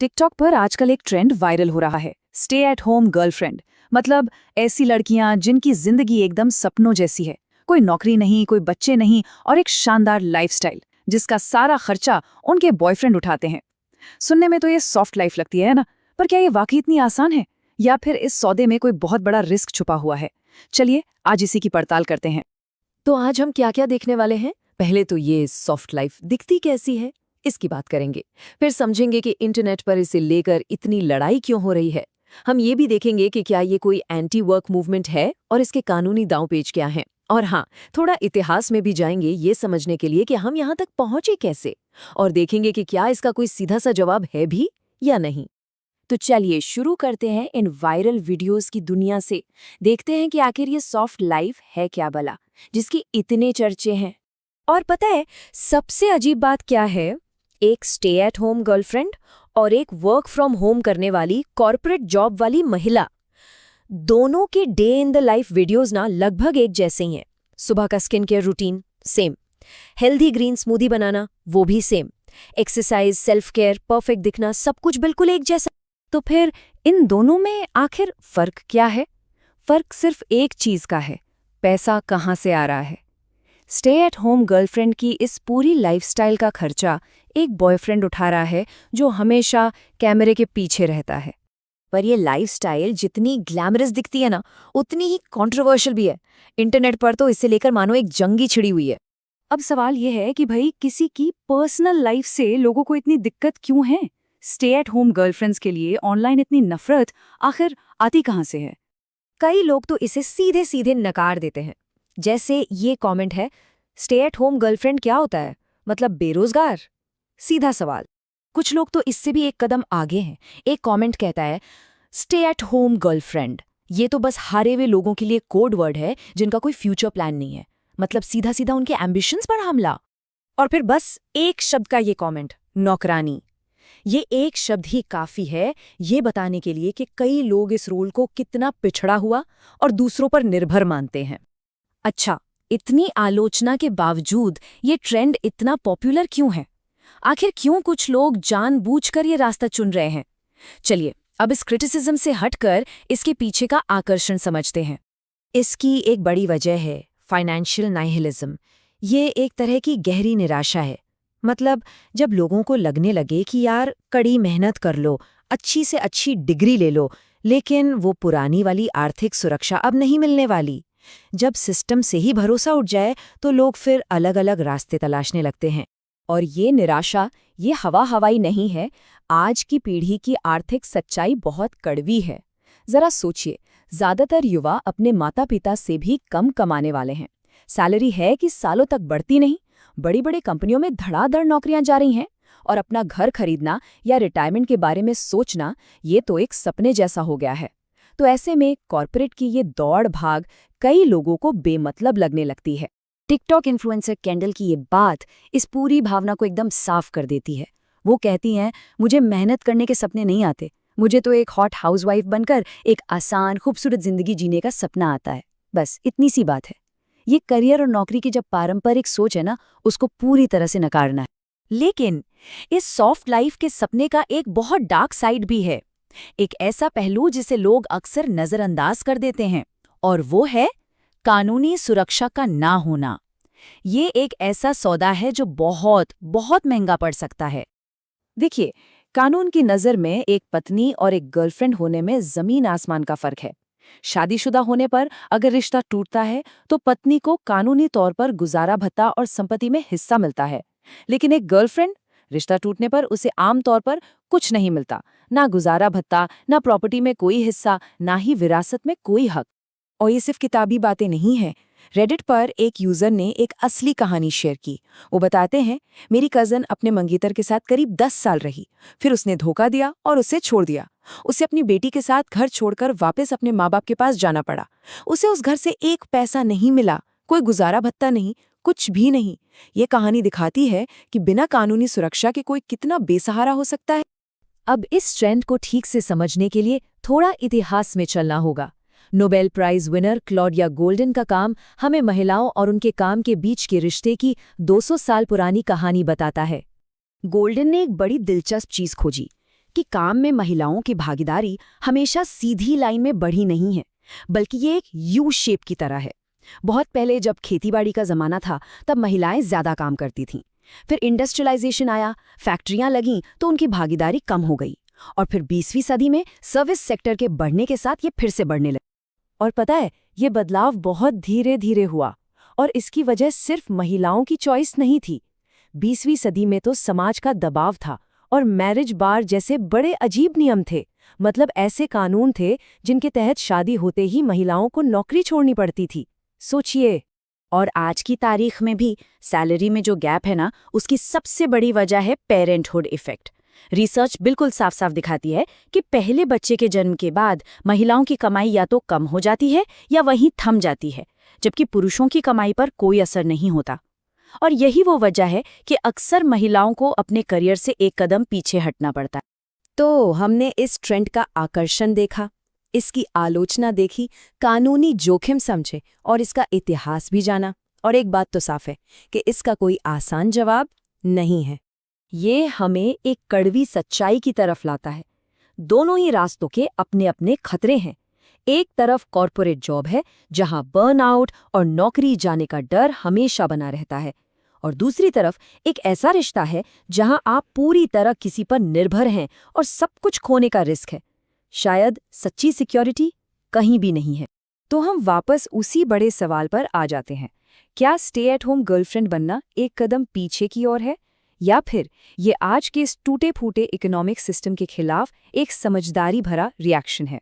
TikTok पर आजकल एक ट्रेंड वायरल हो रहा है, स्टे एट होम गर्लफ्रेंड। मतलब ऐसी लड़कियां जिनकी जिंदगी एकदम सपनों जैसी है, कोई नौकरी नहीं, कोई बच्चे नहीं, और एक शानदार लाइफस्टाइल जिसका सारा खर्चा उनके बॉयफ्रेंड उठाते हैं। सुनने में तो ये सॉफ्ट लाइफ लगती है ना, पर क्या ये वाकई इतनी आसान है, या फिर इस सौदे में कोई बहुत बड़ा रिस्क छुपा हुआ है? चलिए आज इसी की पड़ताल करते हैं। तो आज हम क्या क्या देखने वाले हैं? पहले तो ये सॉफ्ट लाइफ दिखती कैसी है, इसकी बात करेंगे। फिर समझेंगे कि इंटरनेट पर इसे लेकर इतनी लड़ाई क्यों हो रही है। हम ये भी देखेंगे कि क्या ये कोई एंटी वर्क मूवमेंट है और इसके कानूनी दांवपेच क्या हैं। और हाँ, थोड़ा इतिहास में भी जाएंगे ये समझने के लिए कि हम यहाँ तक पहुंचे कैसे, और देखेंगे कि क्या इसका कोई सीधा सा जवाब है भी या नहीं। तो चलिए शुरू करते हैं इन वायरल वीडियोस की दुनिया से। देखते हैं कि आखिर ये सॉफ्ट लाइफ है क्या भला, जिसकी इतने चर्चे हैं। और पता है सबसे अजीब बात क्या है? एक स्टे एट होम गर्लफ्रेंड और एक वर्क फ्रॉम होम करने वाली कॉर्पोरेट जॉब वाली महिला, दोनों के day in the life videos ना लगभग एक जैसे ही हैं। सुबह का skin care routine same, healthy green smoothie बनाना वो भी same, exercise, self care, perfect दिखना, सब कुछ बिल्कुल एक जैसा। तो फिर इन दोनों में आखिर फर्क क्या है? फर्क सिर्फ एक चीज का है, पैसा कहाँ से आ रहा है। स्टे एट होम गर्लफ्रेंड की इस पूरी लाइफस्टाइल का खर्चा एक बॉयफ्रेंड उठा रहा है, जो हमेशा कैमरे के पीछे रहता है। पर ये लाइफस्टाइल जितनी ग्लैमरस दिखती है ना, उतनी ही कंट्रोवर्शियल भी है। इंटरनेट पर तो इसे लेकर मानो एक जंग ही छिड़ी हुई है। अब सवाल यह है कि भाई किसी की पर्सनल लाइफ से लोगों को इतनी दिक्कत क्यों है? स्टे एट होम गर्लफ्रेंड्स के लिए ऑनलाइन इतनी नफरत आखिर आती कहाँ से है? कई लोग तो इसे सीधे सीधे नकार देते हैं। जैसे ये कमेंट है, स्टे एट होम गर्लफ्रेंड क्या होता है, मतलब बेरोजगार? सीधा सवाल। कुछ लोग तो इससे भी एक कदम आगे हैं। एक कमेंट कहता है, स्टे एट होम गर्लफ्रेंड ये तो बस हारे हुए लोगों के लिए कोड वर्ड है जिनका कोई फ्यूचर प्लान नहीं है। मतलब सीधा सीधा उनके एम्बिशंस पर हमला। और फिर बस एक शब्द का ये कमेंट, नौकरानी। ये एक शब्द ही काफी है ये बताने के लिए कि कई लोग इस रोल को कितना पिछड़ा हुआ और दूसरों पर निर्भर मानते हैं। अच्छा, इतनी आलोचना के बावजूद ये ट्रेंड इतना पॉपुलर क्यों है? आखिर क्यों कुछ लोग जानबूझकर ये रास्ता चुन रहे हैं? चलिए अब इस क्रिटिसिज्म से हटकर इसके पीछे का आकर्षण समझते हैं। इसकी एक बड़ी वजह है फाइनेंशियल नाइहिलिज्म। ये एक तरह की गहरी निराशा है। मतलब जब लोगों को लगने लगे कि यार कड़ी मेहनत कर लो, अच्छी से अच्छी डिग्री ले लो, लेकिन वो पुरानी वाली आर्थिक सुरक्षा अब नहीं मिलने वाली। जब सिस्टम से ही भरोसा उठ जाए तो लोग फिर अलग अलग रास्ते तलाशने लगते हैं। और ये निराशा ये हवाई नहीं है। आज की पीढ़ी की आर्थिक सच्चाई बहुत कड़वी है। जरा सोचिए, ज्यादातर युवा अपने माता पिता से भी कम कमाने वाले हैं। सैलरी है कि सालों तक बढ़ती नहीं। बड़ी बड़ी कंपनियों में धड़ाधड़ नौकरियां जा रही हैं, और अपना घर खरीदना या रिटायरमेंट के बारे में सोचना ये तो एक सपने जैसा हो गया है। तो ऐसे में कॉर्पोरेट की ये दौड़ भाग कई लोगों को बेमतलब लगने लगती है। टिकटॉक इन्फ्लुएंसर कैंडल की ये बात इस पूरी भावना को एकदम साफ कर देती है। वो कहती हैं, मुझे मेहनत करने के सपने नहीं आते, मुझे तो एक हॉट हाउसवाइफ बनकर एक आसान खूबसूरत जिंदगी जीने का सपना आता है। बस इतनी सी बात है। ये करियर और नौकरी की जब पारंपरिक सोच है ना, उसको पूरी तरह से नकारना है। लेकिन इस सॉफ्ट लाइफ के सपने का एक बहुत डार्क साइड भी है। एक ऐसा पहलू जिसे लोग अक्सर नजरअंदाज कर देते हैं, और वो है कानूनी सुरक्षा का ना होना। ये एक ऐसा सौदा है जो बहुत बहुत महंगा पड़ सकता है। देखिए, कानून की नज़र में एक पत्नी और एक गर्लफ्रेंड होने में जमीन आसमान का फर्क है। शादीशुदा होने पर अगर रिश्ता टूटता है तो पत्नी को कानूनी तौर पर गुजारा भत्ता और संपत्ति में हिस्सा मिलता है। लेकिन एक गर्लफ्रेंड, रिश्ता टूटने पर उसे आम तौर पर कुछ नहीं मिलता, ना गुजारा भत्ता, ना प्रॉपर्टी में कोई हिस्सा, ना ही विरासत में कोई हक। और ये सिर्फ किताबी बातें नहीं हैं। रेडिट पर एक यूजर ने एक असली कहानी शेयर की। वो बताते हैं, मेरी कजन अपने मंगेतर के साथ करीब 10 साल रही, फिर उसने धोखा दिया और उसे छोड़ दिया। उसे अपनी बेटी के साथ घर छोड़कर वापस अपने माँ बाप के पास जाना पड़ा। उसे उस घर से एक पैसा नहीं मिला, कोई गुजारा भत्ता नहीं, कुछ भी नहीं। ये कहानी दिखाती है कि बिना कानूनी सुरक्षा के कोई कितना बेसहारा हो सकता है। अब इस ट्रेंड को ठीक से समझने के लिए थोड़ा इतिहास में चलना होगा। Nobel prize winner Claudia Goldin का काम हमें महिलाओं और उनके काम के बीच के रिश्ते की 200 साल पुरानी कहानी बताता है। गोल्डन ने एक बड़ी दिलचस्प चीज खोजी कि काम में महिलाओं की भागीदारी हमेशा सीधी लाइन में बढ़ी नहीं है, बल्कि ये एक यू शेप की तरह है। बहुत पहले जब खेतीबाड़ी का जमाना था, तब महिलाएं ज्यादा काम करती थीं। फिर इंडस्ट्रियलाइजेशन आया, फैक्ट्रियां लगीं तो उनकी भागीदारी कम हो गई। और फिर 20वीं सदी में सर्विस सेक्टर के बढ़ने के साथ ये फिर से बढ़ने लगा। और पता है, ये बदलाव बहुत धीरे धीरे हुआ, और इसकी वजह सिर्फ महिलाओं की चॉइस नहीं थी। 20वीं सदी में तो समाज का दबाव था और मैरिज बार जैसे बड़े अजीब नियम थे। मतलब ऐसे कानून थे जिनके तहत शादी होते ही महिलाओं को नौकरी छोड़नी पड़ती थी। सोचिए। और आज की तारीख में भी सैलरी में जो गैप है ना, उसकी सबसे बड़ी वजह है पेरेंटहुड इफेक्ट। रिसर्च बिल्कुल साफ साफ दिखाती है कि पहले बच्चे के जन्म के बाद महिलाओं की कमाई या तो कम हो जाती है या वहीं थम जाती है, जबकि पुरुषों की कमाई पर कोई असर नहीं होता। और यही वो वजह है कि अक्सर महिलाओं को अपने करियर से एक कदम पीछे हटना पड़ता है। तो हमने इस ट्रेंड का आकर्षण देखा, इसकी आलोचना देखी, कानूनी जोखिम समझे और इसका इतिहास भी जाना। और एक बात तो साफ है कि इसका कोई आसान जवाब नहीं है। ये हमें एक कड़वी सच्चाई की तरफ लाता है। दोनों ही रास्तों के अपने अपने खतरे हैं। एक तरफ कॉर्पोरेट जॉब है, जहां बर्नआउट और नौकरी जाने का डर हमेशा बना रहता है, और दूसरी तरफ एक ऐसा रिश्ता है जहां आप पूरी तरह किसी पर निर्भर हैं और सब कुछ खोने का रिस्क है। शायद सच्ची सिक्योरिटी कहीं भी नहीं है। तो हम वापस उसी बड़े सवाल पर आ जाते हैं, क्या स्टे एट होम गर्लफ्रेंड बनना एक कदम पीछे की ओर है, या फिर ये आज के इस टूटे फूटे इकोनॉमिक सिस्टम के खिलाफ एक समझदारी भरा रिएक्शन है?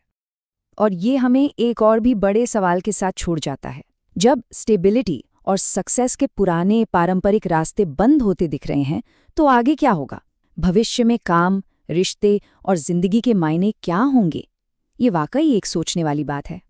और ये हमें एक और भी बड़े सवाल के साथ छोड़ जाता है। जब स्टेबिलिटी और सक्सेस के पुराने पारंपरिक रास्ते बंद होते दिख रहे हैं, तो आगे क्या होगा? भविष्य में काम, रिश्ते और जिंदगी के मायने क्या होंगे? ये वाकई एक सोचने वाली बात है।